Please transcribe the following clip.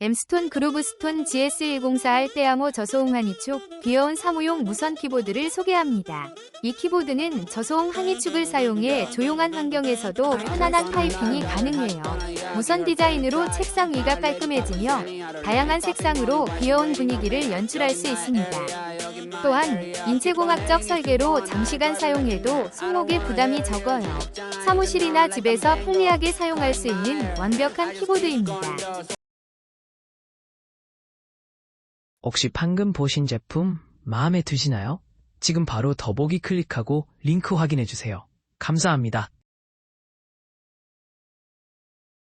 엠스톤 그루브스톤 GS104R 떼아모 저소음 한이축 귀여운 사무용 무선 키보드를 소개합니다. 이 키보드는 저소음 한이축을 사용해 조용한 환경에서도 편안한 타이핑이 가능해요. 무선 디자인으로 책상 위가 깔끔해지며 다양한 색상으로 귀여운 분위기를 연출할 수 있습니다. 또한 인체공학적 설계로 장시간 사용해도 손목에 부담이 적어요. 사무실이나 집에서 편리하게 사용할 수 있는 완벽한 키보드입니다. 혹시 방금 보신 제품 마음에 드시나요? 지금 바로 더보기 클릭하고 링크 확인해주세요. 감사합니다.